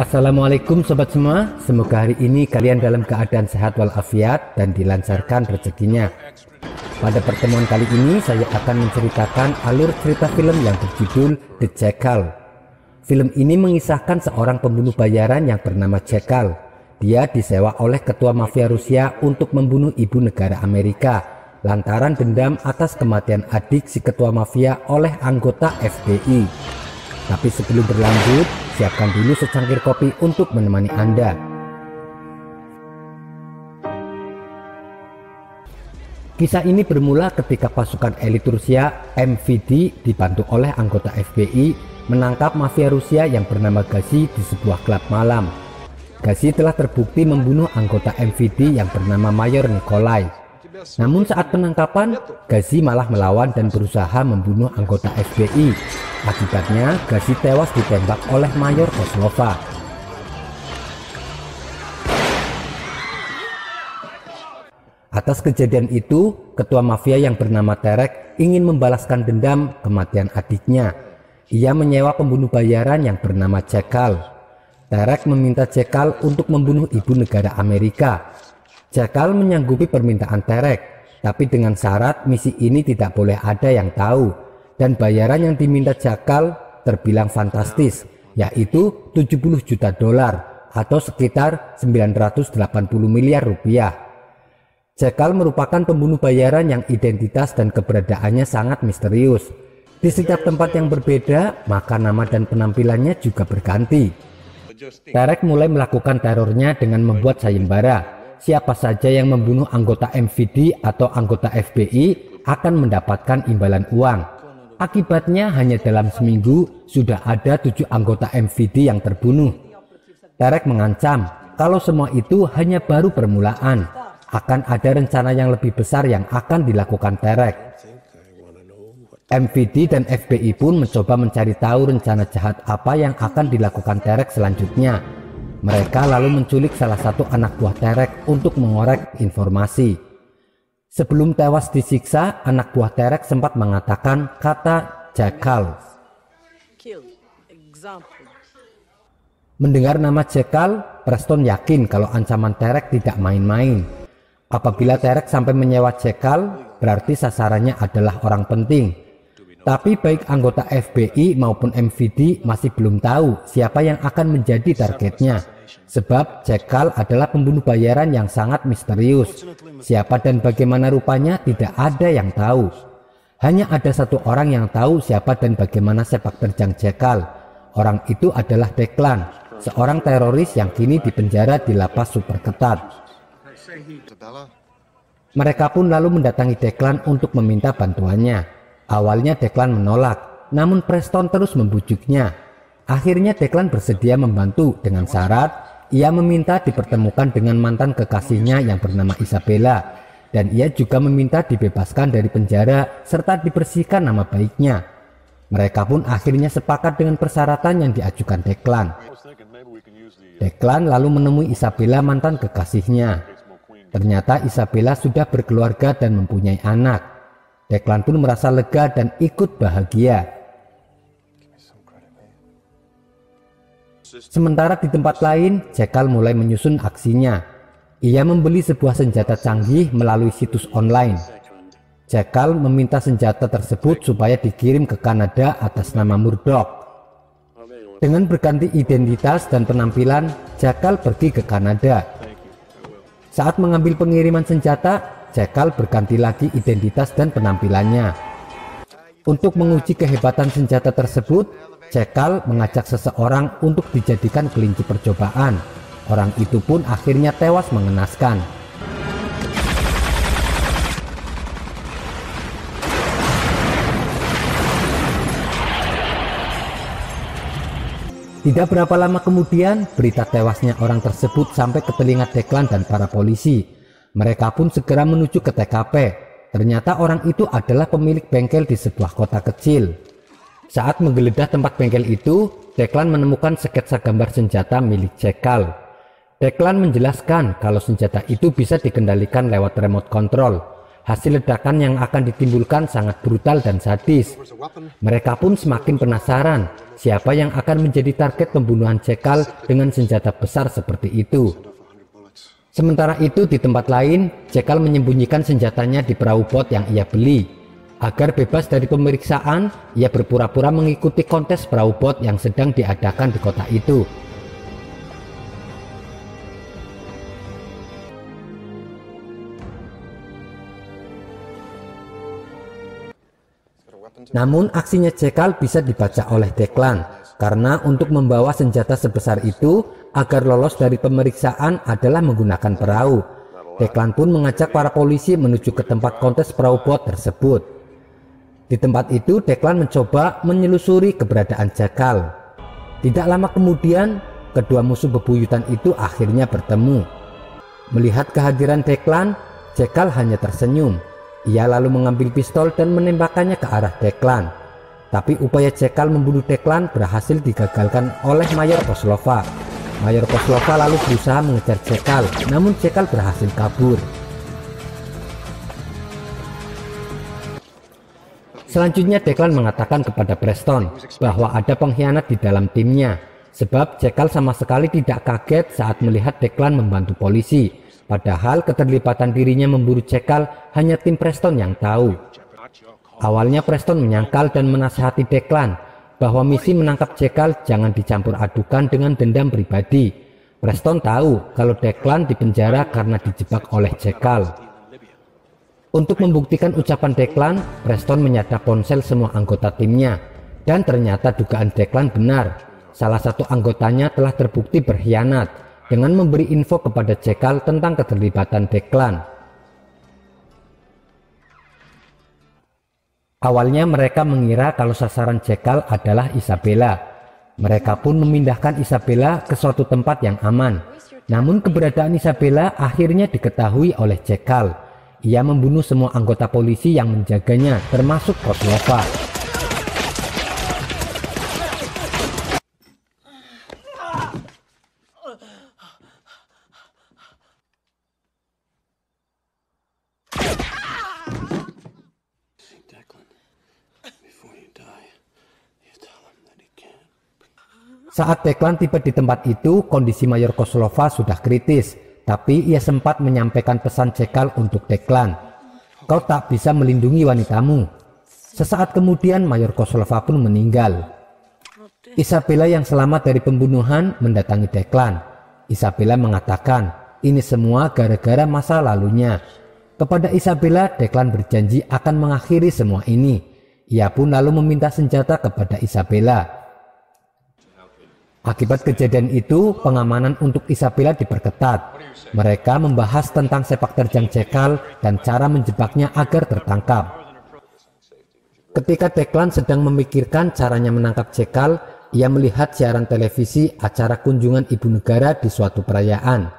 Assalamualaikum sobat semua, semoga hari ini kalian dalam keadaan sehat walafiat dan dilancarkan rezekinya. Pada pertemuan kali ini saya akan menceritakan alur cerita film yang berjudul The Jackal. Film ini mengisahkan seorang pembunuh bayaran yang bernama Jackal. Dia disewa oleh ketua mafia Rusia untuk membunuh ibu negara Amerika lantaran dendam atas kematian adik si ketua mafia oleh anggota FBI. Tapi sebelum berlanjut, siapkan dulu secangkir kopi untuk menemani Anda. Kisah ini bermula ketika pasukan elit Rusia MVD dibantu oleh anggota FBI menangkap mafia Rusia yang bernama Gazi di sebuah klub malam. Gazi telah terbukti membunuh anggota MVD yang bernama Mayor Nikolai. Namun saat penangkapan, Gazi malah melawan dan berusaha membunuh anggota FBI. Akibatnya, Gazi tewas ditembak oleh Mayor Kozlova. Atas kejadian itu, ketua mafia yang bernama Terek ingin membalaskan dendam kematian adiknya. Ia menyewa pembunuh bayaran yang bernama Jackal. Terek meminta Jackal untuk membunuh ibu negara Amerika. Jackal menyanggupi permintaan Terek, tapi dengan syarat misi ini tidak boleh ada yang tahu. Dan bayaran yang diminta Jackal terbilang fantastis, yaitu 70 juta dolar atau sekitar 980 miliar rupiah. Jackal merupakan pembunuh bayaran yang identitas dan keberadaannya sangat misterius. Di setiap tempat yang berbeda, maka nama dan penampilannya juga berganti. Terek mulai melakukan terornya dengan membuat sayembara. Siapa saja yang membunuh anggota MVD atau anggota FBI akan mendapatkan imbalan uang. Akibatnya hanya dalam seminggu sudah ada 7 anggota MVD yang terbunuh. Terek mengancam kalau semua itu hanya baru permulaan. Akan ada rencana yang lebih besar yang akan dilakukan Terek. MVD dan FBI pun mencoba mencari tahu rencana jahat apa yang akan dilakukan Terek selanjutnya. Mereka lalu menculik salah satu anak buah Terek untuk mengorek informasi. Sebelum tewas disiksa, anak buah Terek sempat mengatakan kata Jackal. Mendengar nama Jackal, Preston yakin kalau ancaman Terek tidak main-main. Apabila Terek sampai menyewa Jackal, berarti sasarannya adalah orang penting. Tapi baik anggota FBI maupun MVD masih belum tahu siapa yang akan menjadi targetnya. Sebab Jackal adalah pembunuh bayaran yang sangat misterius. Siapa dan bagaimana rupanya tidak ada yang tahu. Hanya ada satu orang yang tahu siapa dan bagaimana sepak terjang Jackal. Orang itu adalah Declan, seorang teroris yang kini dipenjara di lapas super ketat. Mereka pun lalu mendatangi Declan untuk meminta bantuannya. Awalnya Declan menolak, namun Preston terus membujuknya. Akhirnya Declan bersedia membantu dengan syarat ia meminta dipertemukan dengan mantan kekasihnya yang bernama Isabella. Dan ia juga meminta dibebaskan dari penjara serta dibersihkan nama baiknya. Mereka pun akhirnya sepakat dengan persyaratan yang diajukan Declan. Declan lalu menemui Isabella, mantan kekasihnya. Ternyata Isabella sudah berkeluarga dan mempunyai anak. Declan pun merasa lega dan ikut bahagia. Sementara di tempat lain, Jackal mulai menyusun aksinya. Ia membeli sebuah senjata canggih melalui situs online. Jackal meminta senjata tersebut supaya dikirim ke Kanada atas nama Murdoch. Dengan berganti identitas dan penampilan, Jackal pergi ke Kanada. Saat mengambil pengiriman senjata, Jackal berganti lagi identitas dan penampilannya. Untuk menguji kehebatan senjata tersebut, Jackal mengajak seseorang untuk dijadikan kelinci percobaan. Orang itu pun akhirnya tewas mengenaskan. Tidak berapa lama kemudian, berita tewasnya orang tersebut sampai ke telinga Declan dan para polisi. Mereka pun segera menuju ke TKP. Ternyata orang itu adalah pemilik bengkel di sebuah kota kecil. Saat menggeledah tempat bengkel itu, Declan menemukan sketsa gambar senjata milik Jackal. Declan menjelaskan kalau senjata itu bisa dikendalikan lewat remote control. Hasil ledakan yang akan ditimbulkan sangat brutal dan sadis. Mereka pun semakin penasaran siapa yang akan menjadi target pembunuhan Cekal dengan senjata besar seperti itu. Sementara itu di tempat lain, Cekal menyembunyikan senjatanya di perahu bot yang ia beli. Agar bebas dari pemeriksaan, ia berpura-pura mengikuti kontes perahu bot yang sedang diadakan di kota itu. Namun aksinya Cekal bisa dibaca oleh Declan, karena untuk membawa senjata sebesar itu agar lolos dari pemeriksaan adalah menggunakan perahu. Declan pun mengajak para polisi menuju ke tempat kontes perahu bot tersebut. Di tempat itu Declan mencoba menyelusuri keberadaan Cekal. Tidak lama kemudian kedua musuh bebuyutan itu akhirnya bertemu. Melihat kehadiran Declan, Cekal hanya tersenyum. Ia lalu mengambil pistol dan menembakkannya ke arah Declan. Tapi upaya Cekal membunuh Declan berhasil digagalkan oleh Mayor Koslova. Mayor Koslova lalu berusaha mengejar Cekal, namun Cekal berhasil kabur. Selanjutnya Declan mengatakan kepada Preston bahwa ada pengkhianat di dalam timnya, sebab Cekal sama sekali tidak kaget saat melihat Declan membantu polisi. Padahal keterlibatan dirinya memburu Cekal hanya tim Preston yang tahu. Awalnya Preston menyangkal dan menasihati Declan bahwa misi menangkap Cekal jangan dicampur adukan dengan dendam pribadi. Preston tahu kalau Declan dipenjara karena dijebak oleh Cekal. Untuk membuktikan ucapan Declan, Preston menyadap ponsel semua anggota timnya. Dan ternyata dugaan Declan benar. Salah satu anggotanya telah terbukti berkhianat dengan memberi info kepada Cekal tentang keterlibatan Declan. Awalnya mereka mengira kalau sasaran Cekal adalah Isabella. Mereka pun memindahkan Isabella ke suatu tempat yang aman. Namun keberadaan Isabella akhirnya diketahui oleh Cekal. Ia membunuh semua anggota polisi yang menjaganya, termasuk Koslova. Saat Declan tiba di tempat itu, kondisi Mayor Koslova sudah kritis, tapi ia sempat menyampaikan pesan Cekal untuk Declan. Kau tak bisa melindungi wanitamu. Sesaat kemudian Mayor Koslova pun meninggal. Isabella yang selamat dari pembunuhan mendatangi Declan. Isabella mengatakan ini semua gara-gara masa lalunya. Kepada Isabella, Declan berjanji akan mengakhiri semua ini. Ia pun lalu meminta senjata kepada Isabella. Akibat kejadian itu, pengamanan untuk Isabella diperketat. Mereka membahas tentang sepak terjang Cekal dan cara menjebaknya agar tertangkap. Ketika Declan sedang memikirkan caranya menangkap Cekal, ia melihat siaran televisi acara kunjungan ibu negara di suatu perayaan.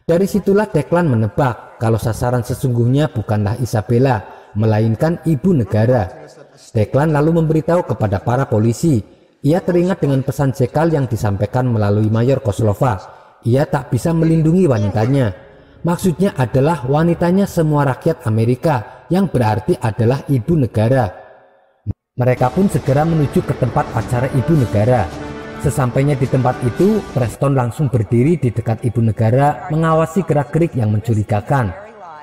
Dari situlah Declan menebak kalau sasaran sesungguhnya bukanlah Isabella, melainkan ibu negara. Declan lalu memberitahu kepada para polisi. Ia teringat dengan pesan Cekal yang disampaikan melalui Mayor Koslova. Ia tak bisa melindungi wanitanya. Maksudnya adalah wanitanya semua rakyat Amerika, yang berarti adalah ibu negara. Mereka pun segera menuju ke tempat acara ibu negara. Sesampainya di tempat itu, Preston langsung berdiri di dekat ibu negara mengawasi gerak-gerik yang mencurigakan.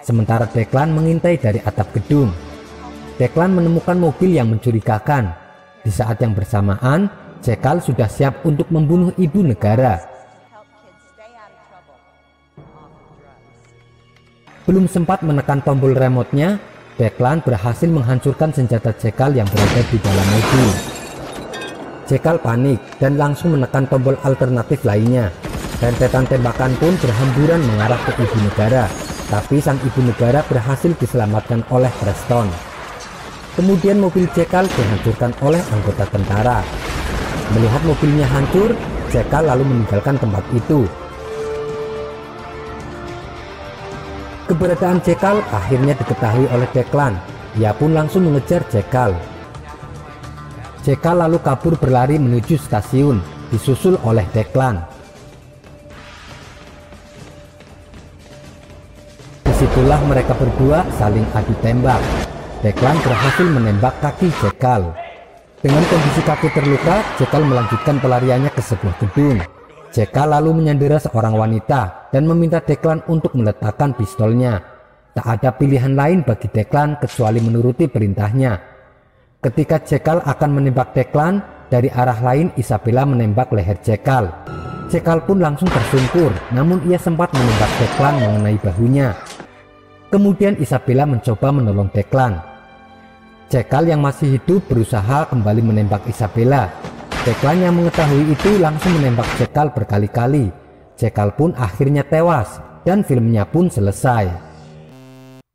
Sementara Declan mengintai dari atap gedung. Declan menemukan mobil yang mencurigakan. Di saat yang bersamaan, Cekal sudah siap untuk membunuh ibu negara. Belum sempat menekan tombol remote-nya, Declan berhasil menghancurkan senjata Cekal yang berada di dalam mobil. Cekal panik dan langsung menekan tombol alternatif lainnya. Rentetan tembakan pun berhamburan mengarah ke ibu negara, tapi sang ibu negara berhasil diselamatkan oleh Preston. Kemudian mobil Cekal dihancurkan oleh anggota tentara. Melihat mobilnya hancur, Cekal lalu meninggalkan tempat itu. Keberadaan Cekal akhirnya diketahui oleh Declan. Ia pun langsung mengejar Cekal. Cekal lalu kabur berlari menuju stasiun, disusul oleh Declan. Di situ Disitulah mereka berdua saling adu tembak. Declan berhasil menembak kaki Jekyll. Dengan kondisi kaki terluka, Jekyll melanjutkan pelariannya ke sebuah gedung. Jekyll lalu menyandera seorang wanita dan meminta Declan untuk meletakkan pistolnya. Tak ada pilihan lain bagi Declan kecuali menuruti perintahnya. Ketika Jekyll akan menembak Declan, dari arah lain Isabella menembak leher Jekyll. Jekyll pun langsung tersungkur, namun ia sempat menembak Declan mengenai bahunya. Kemudian Isabella mencoba menolong Declan. Jekyll yang masih hidup berusaha kembali menembak Isabella. Declan yang mengetahui itu langsung menembak Jekyll berkali-kali. Jekyll pun akhirnya tewas dan filmnya pun selesai.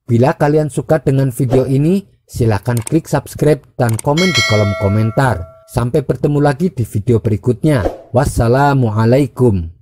Bila kalian suka dengan video ini, silahkan klik subscribe dan komen di kolom komentar. Sampai bertemu lagi di video berikutnya. Wassalamualaikum.